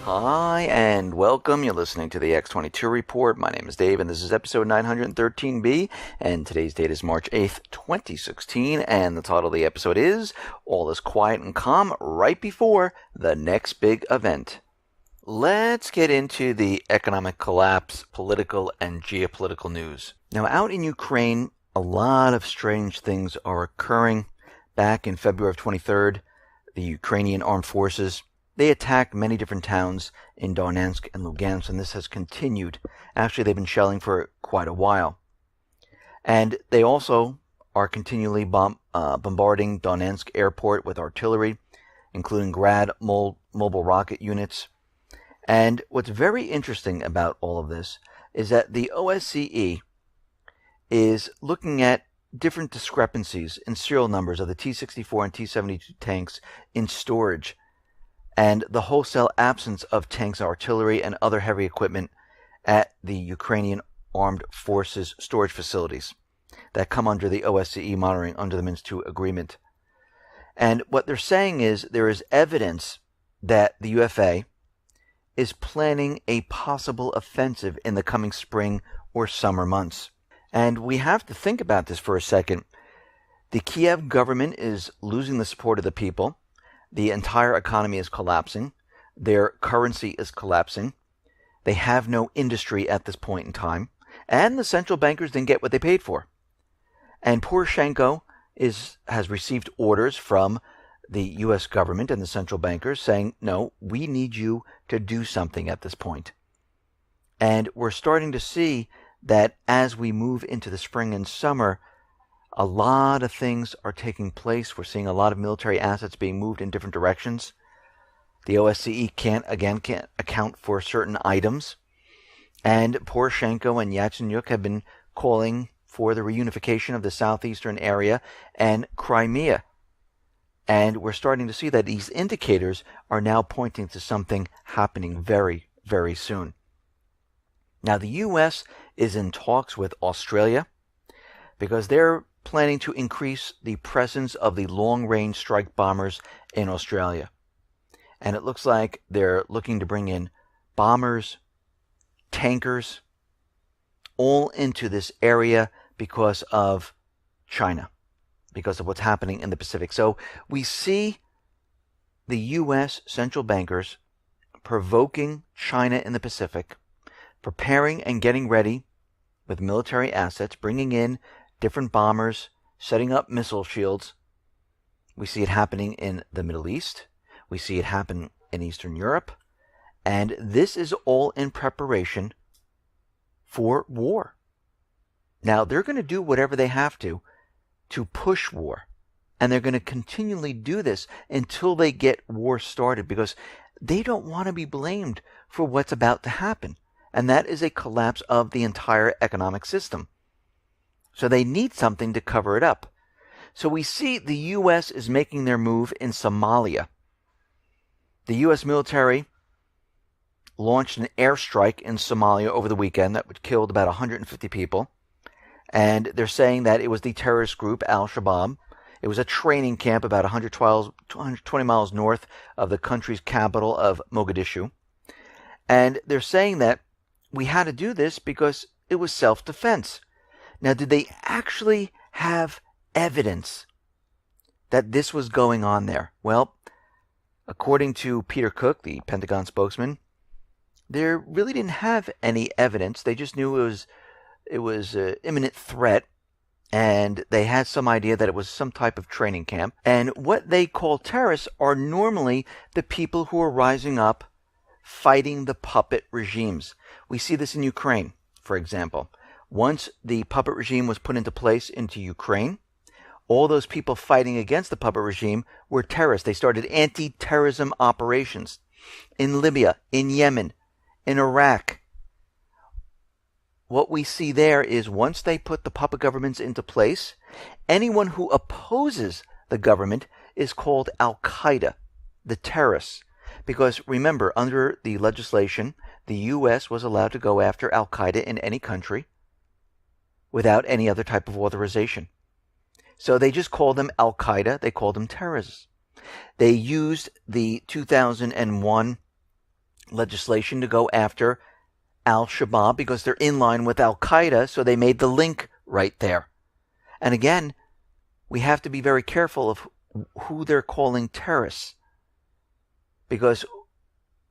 Hi, and welcome. You're listening to the X22 Report. My name is Dave, and this is episode 913B, and today's date is March 8th, 2016, and the title of the episode is All is Quiet and Calm Right Before the Next Big Event. Let's get into the economic collapse, political, and geopolitical news. Now, out in Ukraine, a lot of strange things are occurring. Back in February of 23rd, the Ukrainian armed forces, they attacked many different towns in Donetsk and Lugansk, and this has continued. Actually, they've been shelling for quite a while. And they also are continually bombarding Donetsk airport with artillery, including Grad mobile rocket units. And what's very interesting about all of this is that the OSCE is looking at different discrepancies in serial numbers of the T-64 and T-72 tanks in storage, and the wholesale absence of tanks, artillery, and other heavy equipment at the Ukrainian armed forces storage facilities that come under the OSCE monitoring under the Minsk II agreement. And what they're saying is there is evidence that the UFA is planning a possible offensive in the coming spring or summer months. And we have to think about this for a second. The Kiev government is losing the support of the people. The entire economy is collapsing. Their currency is collapsing. They have no industry at this point in time. And the central bankers didn't get what they paid for. And Poroshenko has received orders from the U.S. government and the central bankers saying, no, we need you to do something at this point. And we're starting to see that as we move into the spring and summer, a lot of things are taking place. We're seeing a lot of military assets being moved in different directions. The OSCE can't account for certain items. And Poroshenko and Yatsenyuk have been calling for the reunification of the southeastern area and Crimea. And we're starting to see that these indicators are now pointing to something happening very, very soon. Now, the U.S. is in talks with Australia because they're planning to increase the presence of the long-range strike bombers in Australia. And it looks like they're looking to bring in bombers, tankers, all into this area because of China, because of what's happening in the Pacific. So we see the U.S. central bankers provoking China in the Pacific, preparing and getting ready with military assets, bringing in different bombers, setting up missile shields. We see it happening in the Middle East. We see it happen in Eastern Europe. And this is all in preparation for war. Now, they're going to do whatever they have to push war. And they're going to continually do this until they get war started, because they don't want to be blamed for what's about to happen. And that is a collapse of the entire economic system. So they need something to cover it up. So we see the U.S. is making their move in Somalia. The U.S. military launched an airstrike in Somalia over the weekend that killed about 150 people. And they're saying that it was the terrorist group Al-Shabaab. It was a training camp about 120 miles north of the country's capital of Mogadishu. And they're saying that we had to do this because it was self-defense. Now, did they actually have evidence that this was going on there? Well, according to Peter Cook, the Pentagon spokesman, they really didn't have any evidence. They just knew it was an imminent threat, and they had some idea that it was some type of training camp. And what they call terrorists are normally the people who are rising up fighting the puppet regimes. We see this in Ukraine, for example. Once the puppet regime was put into place into Ukraine, all those people fighting against the puppet regime were terrorists. They started anti-terrorism operations in Libya, in Yemen, in Iraq. What we see there is once they put the puppet governments into place, anyone who opposes the government is called Al-Qaeda, the terrorists. Because remember, under the legislation, the U.S. was allowed to go after Al-Qaeda in any country without any other type of authorization. So they just called them Al-Qaeda. They called them terrorists. They used the 2001 legislation to go after al-Shabaab because they're in line with al-Qaeda, so they made the link right there. And again, we have to be very careful of who they're calling terrorists, because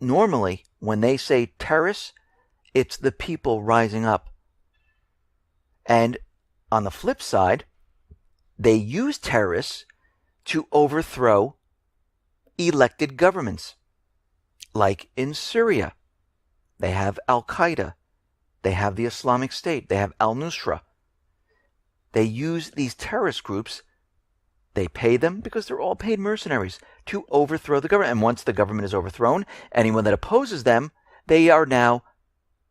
normally when they say terrorists, it's the people rising up. And on the flip side, they use terrorists to overthrow elected governments. Like in Syria, they have Al-Qaeda, they have the Islamic State, they have Al-Nusra. They use these terrorist groups, they pay them because they're all paid mercenaries to overthrow the government. And once the government is overthrown, anyone that opposes them, they are now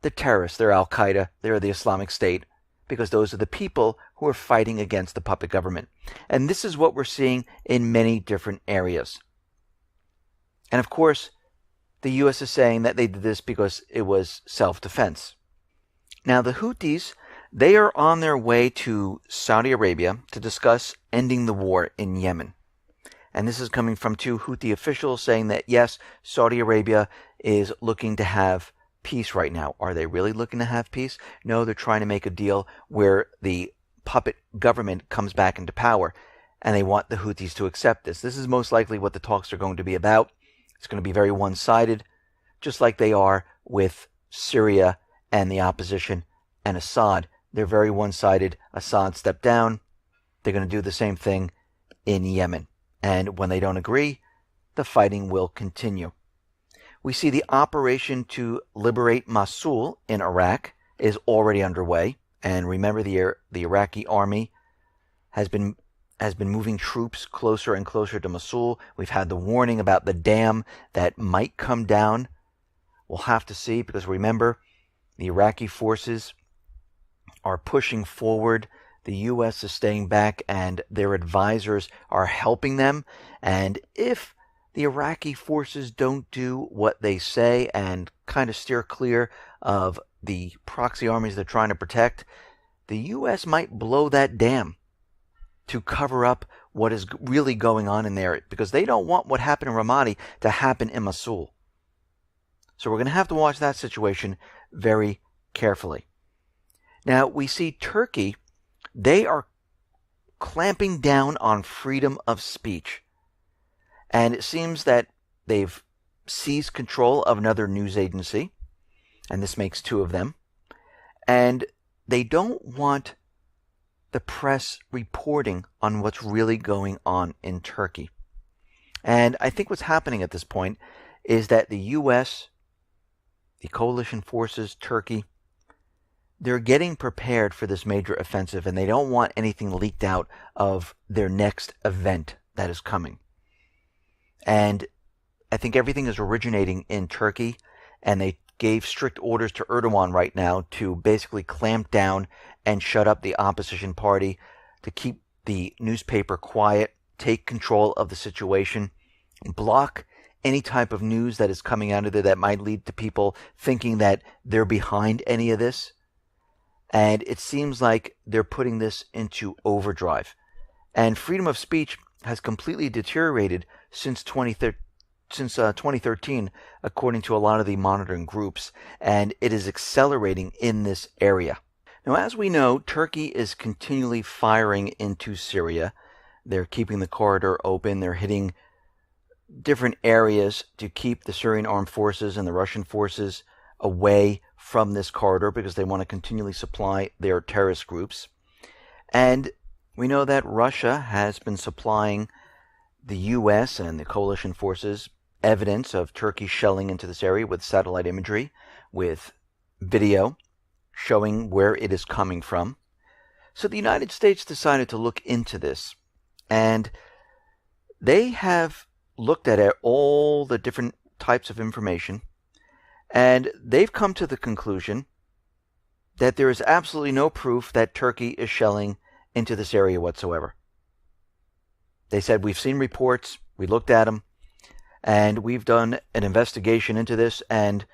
the terrorists. They're Al-Qaeda, they're the Islamic State, because those are the people who are fighting against the puppet government. And this is what we're seeing in many different areas. And of course, the U.S. is saying that they did this because it was self-defense. Now, the Houthis, they are on their way to Saudi Arabia to discuss ending the war in Yemen. And this is coming from two Houthi officials saying that, yes, Saudi Arabia is looking to have peace right now. Are they really looking to have peace? No, they're trying to make a deal where the puppet government comes back into power, and they want the Houthis to accept this. This is most likely what the talks are going to be about. It's going to be very one-sided, just like they are with Syria and the opposition and Assad. They're very one-sided. Assad stepped down. They're going to do the same thing in Yemen. And when they don't agree, the fighting will continue. We see the operation to liberate Mosul in Iraq is already underway. And remember, the Iraqi army has been moving troops closer and closer to Mosul. We've had the warning about the dam that might come down. We'll have to see, because remember, the Iraqi forces are pushing forward. The U.S. is staying back, and their advisors are helping them. And if the Iraqi forces don't do what they say and kind of steer clear of the proxy armies they're trying to protect, the U.S. might blow that dam to cover up what is really going on in there, because they don't want what happened in Ramadi to happen in Mosul. So we're going to have to watch that situation very carefully. Now, we see Turkey, they are clamping down on freedom of speech. And it seems that they've seized control of another news agency, and this makes two of them. And they don't want the press reporting on what's really going on in Turkey. And I think what's happening at this point is that the U.S., the coalition forces, Turkey, they're getting prepared for this major offensive, and they don't want anything leaked out of their next event that is coming. And I think everything is originating in Turkey, and they gave strict orders to Erdogan right now to basically clamp down and shut up the opposition party, to keep the newspaper quiet, take control of the situation, block any type of news that is coming out of there that might lead to people thinking that they're behind any of this. And it seems like they're putting this into overdrive. And freedom of speech has completely deteriorated since 2013, according to a lot of the monitoring groups, and it is accelerating in this area. Now, as we know, Turkey is continually firing into Syria. They're keeping the corridor open. They're hitting different areas to keep the Syrian armed forces and the Russian forces away from this corridor, because they want to continually supply their terrorist groups. And we know that Russia has been supplying the U.S. and the coalition forces evidence of Turkey shelling into this area with satellite imagery, with video showing where it is coming from. So the United States decided to look into this, and they have looked at all the different types of information, and they've come to the conclusion that there is absolutely no proof that Turkey is shelling into this area whatsoever. They said, we've seen reports, we looked at them, and we've done an investigation into this, and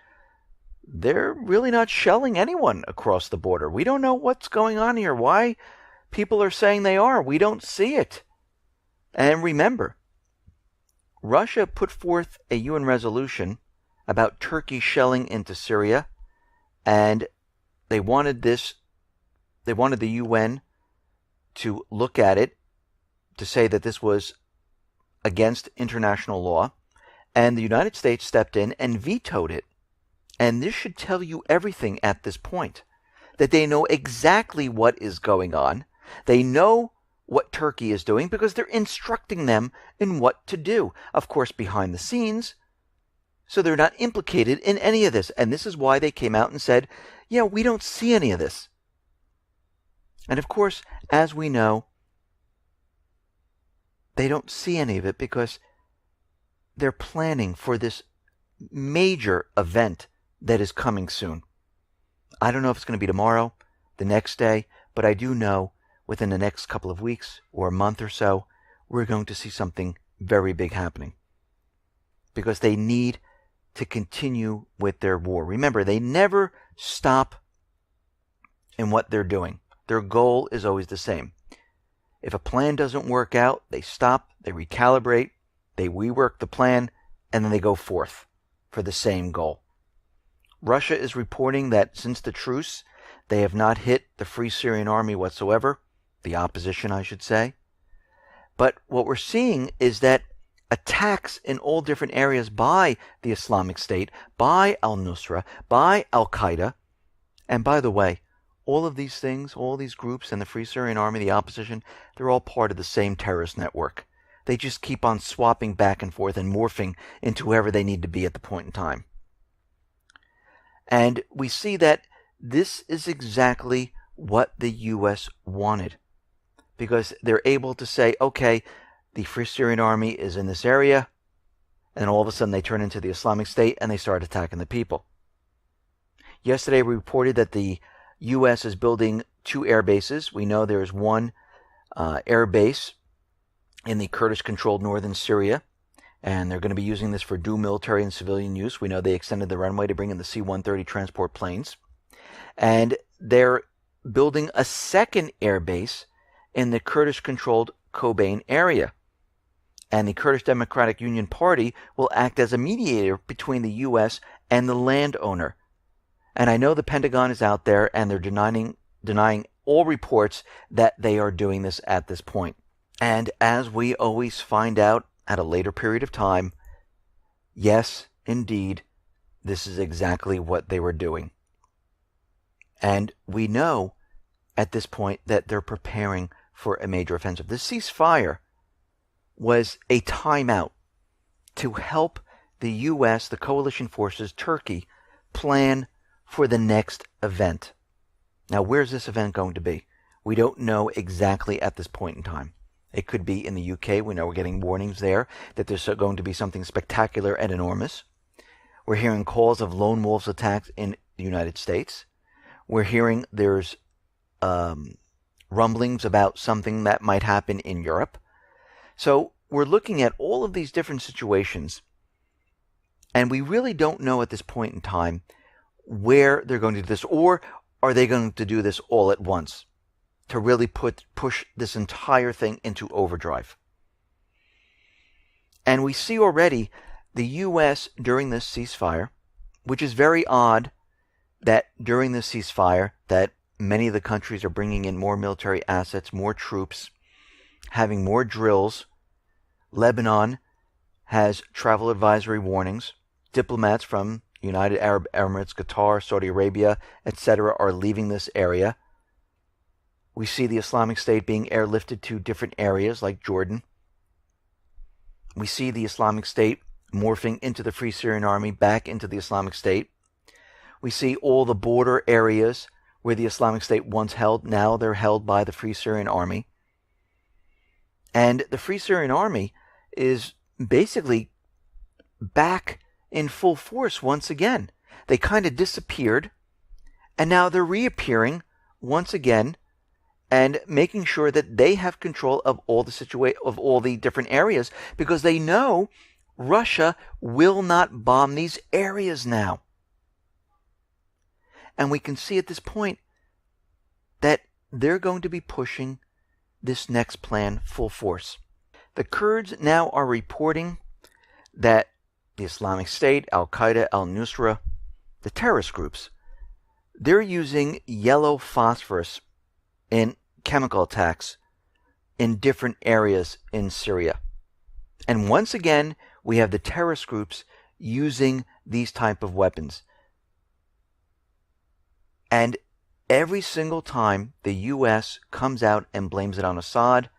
they're really not shelling anyone across the border. We don't know what's going on here. Why people are saying they are. We don't see it. And remember, Russia put forth a UN resolution about Turkey shelling into Syria, and they wanted the UN to look at it to say that this was against international law, and the United States stepped in and vetoed it. And this should tell you everything at this point, that they know exactly what is going on. They know what Turkey is doing because they're instructing them in what to do, of course, behind the scenes, so they're not implicated in any of this. And this is why they came out and said, yeah, we don't see any of this. And of course, as we know, they don't see any of it because they're planning for this major event that is coming soon. I don't know if it's going to be tomorrow, the next day, but I do know within the next couple of weeks or a month or so, we're going to see something very big happening. Because they need to continue with their war. Remember, they never stop in what they're doing. Their goal is always the same. If a plan doesn't work out, they stop, they recalibrate, they rework the plan, and then they go forth for the same goal. Russia is reporting that since the truce, they have not hit the Free Syrian Army whatsoever, the opposition, I should say. But what we're seeing is that attacks in all different areas by the Islamic State, by al-Nusra, by al-Qaeda, and by the way, all of these things, all these groups and the Free Syrian Army, the opposition, they're all part of the same terrorist network. They just keep on swapping back and forth and morphing into whoever they need to be at the point in time. And we see that this is exactly what the U.S. wanted, because they're able to say, okay, the Free Syrian Army is in this area, and all of a sudden they turn into the Islamic State and they start attacking the people. Yesterday we reported that the U.S. is building 2 air bases. We know there's one air base in the Kurdish-controlled northern Syria, and they're going to be using this for dual military and civilian use. We know they extended the runway to bring in the C-130 transport planes. And they're building a second air base in the Kurdish-controlled Kobane area. And the Kurdish Democratic Union Party will act as a mediator between the U.S. and the landowner. And I know the Pentagon is out there and they're denying all reports that they are doing this at this point. And as we always find out at a later period of time, yes, indeed, this is exactly what they were doing. And we know at this point that they're preparing for a major offensive. The ceasefire was a timeout to help the U.S., the coalition forces, Turkey, plan for the next event. Now, where's this event going to be? We don't know exactly at this point in time. It could be in the UK. We know we're getting warnings there that there's going to be something spectacular and enormous. We're hearing calls of lone wolves attacks in the United States. We're hearing there's rumblings about something that might happen in Europe. So we're looking at all of these different situations, and we really don't know at this point in time where they're going to do this, or are they going to do this all at once to really push this entire thing into overdrive. And we see already the U.S. during this ceasefire, which is very odd that during this ceasefire that many of the countries are bringing in more military assets, more troops, having more drills. Lebanon has travel advisory warnings. Diplomats from United Arab Emirates, Qatar, Saudi Arabia, etc. are leaving this area. We see the Islamic State being airlifted to different areas like Jordan. We see the Islamic State morphing into the Free Syrian Army, back into the Islamic State. We see all the border areas where the Islamic State once held, now they're held by the Free Syrian Army. And the Free Syrian Army is basically back in full force once again. They kind of disappeared, and now they're reappearing once again and making sure that they have control of all the different areas, because they know Russia will not bomb these areas now. And we can see at this point that they're going to be pushing this next plan full force. The Kurds now are reporting that the Islamic State, Al-Qaeda, Al-Nusra, the terrorist groups, they're using yellow phosphorus in chemical attacks in different areas in Syria. And once again, we have the terrorist groups using these type of weapons. And every single time the U.S. comes out and blames it on Assad,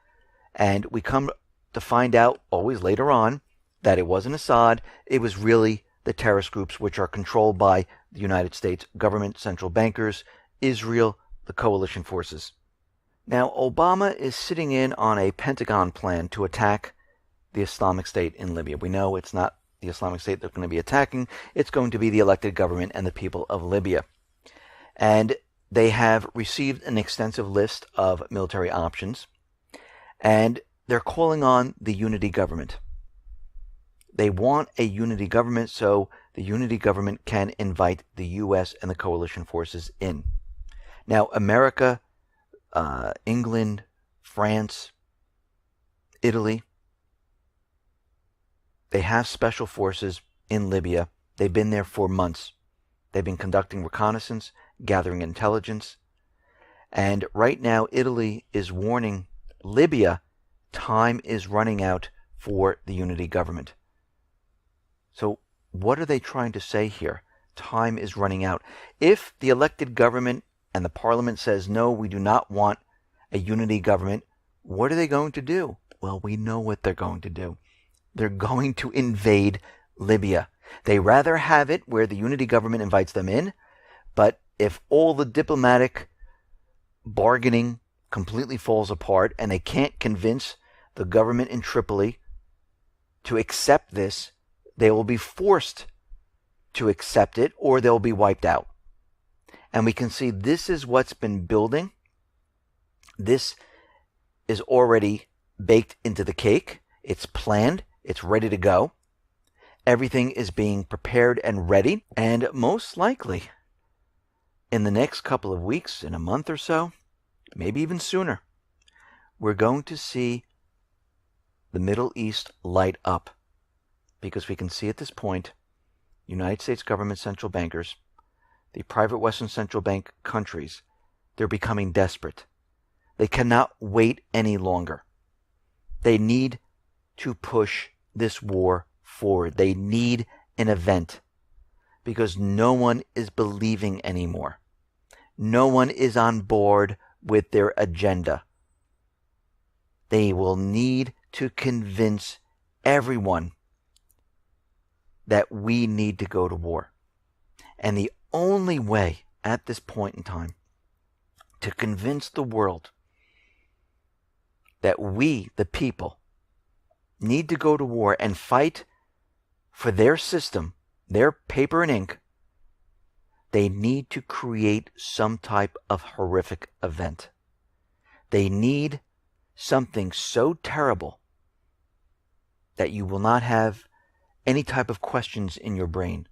and we come to find out always later on that it wasn't Assad, it was really the terrorist groups which are controlled by the United States government, central bankers, Israel, the coalition forces. Now, Obama is sitting in on a Pentagon plan to attack the Islamic State in Libya. We know it's not the Islamic State they're going to be attacking. It's going to be the elected government and the people of Libya. And they have received an extensive list of military options. And they're calling on the unity government. They want a unity government so the unity government can invite the U.S. and the coalition forces in. Now, America, England, France, Italy, they have special forces in Libya. They've been there for months. They've been conducting reconnaissance, gathering intelligence. And right now, Italy is warning Libya time is running out for the unity government. So what are they trying to say here? Time is running out. If the elected government and the parliament says, no, we do not want a unity government, what are they going to do? Well, we know what they're going to do. They're going to invade Libya. They rather have it where the unity government invites them in, but if all the diplomatic bargaining completely falls apart and they can't convince the government in Tripoli to accept this, they will be forced to accept it or they'll be wiped out. And we can see this is what's been building. This is already baked into the cake. It's planned. It's ready to go. Everything is being prepared and ready. And most likely, in the next couple of weeks, in a month or so, maybe even sooner, we're going to see the Middle East light up. Because we can see at this point, United States government central bankers, the private Western central bank countries, they're becoming desperate. They cannot wait any longer. They need to push this war forward. They need an event because no one is believing anymore. No one is on board with their agenda. They will need to convince everyone that we need to go to war. And the only way at this point in time to convince the world that we, the people, need to go to war and fight for their system, their paper and ink, they need to create some type of horrific event. They need something so terrible that you will not have any type of questions in your brain.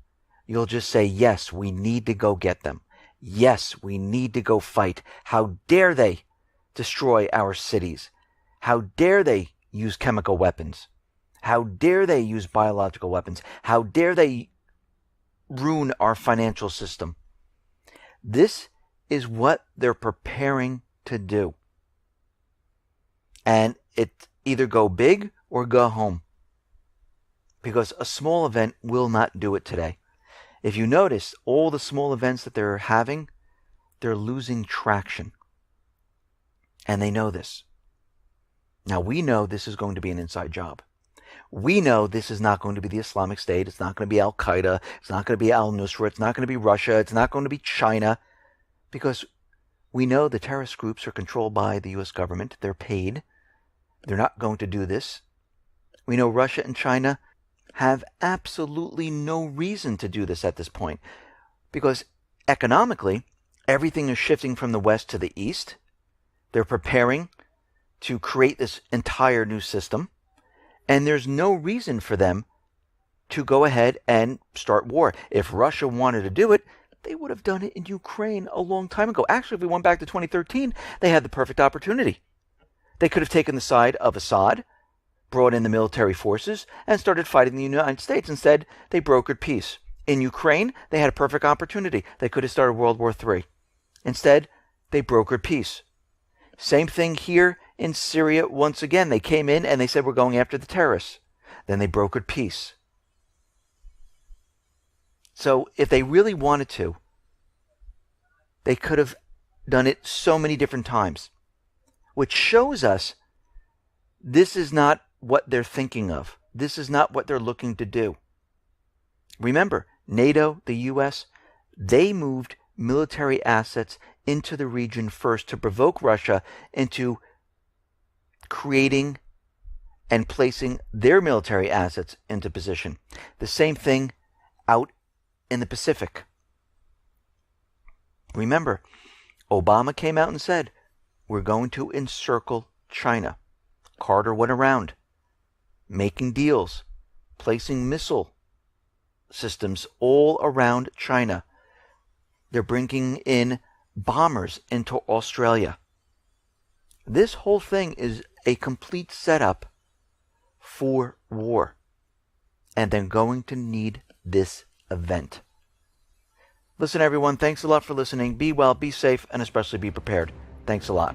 You'll just say, yes, we need to go get them. Yes, we need to go fight. How dare they destroy our cities? How dare they use chemical weapons? How dare they use biological weapons? How dare they ruin our financial system? This is what they're preparing to do. And it either go big or go home. Because a small event will not do it today. If you notice, all the small events that they're having, they're losing traction. And they know this. Now, we know this is going to be an inside job. We know this is not going to be the Islamic State. It's not going to be Al-Qaeda. It's not going to be Al-Nusra. It's not going to be Russia. It's not going to be China. Because we know the terrorist groups are controlled by the U.S. government. They're paid. They're not going to do this. We know Russia and China have absolutely no reason to do this at this point. Because economically, everything is shifting from the west to the east. They're preparing to create this entire new system. And there's no reason for them to go ahead and start war. If Russia wanted to do it, they would have done it in Ukraine a long time ago. Actually, if we went back to 2013, they had the perfect opportunity. They could have taken the side of Assad, brought in the military forces and started fighting the United States. Instead, they brokered peace. In Ukraine, they had a perfect opportunity. They could have started World War III. Instead, they brokered peace. Same thing here in Syria. Once again, they came in and they said, we're going after the terrorists. Then they brokered peace. So if they really wanted to, they could have done it so many different times, which shows us this is not what they're thinking of. This is not what they're looking to do. Remember, NATO, the U.S., they moved military assets into the region first to provoke Russia into creating and placing their military assets into position. The same thing out in the Pacific. Remember, Obama came out and said, we're going to encircle China. Carter went around making deals, placing missile systems all around China. They're bringing in bombers into Australia. This whole thing is a complete setup for war. And they're going to need this event. Listen, everyone, thanks a lot for listening. Be well, be safe, and especially be prepared. Thanks a lot.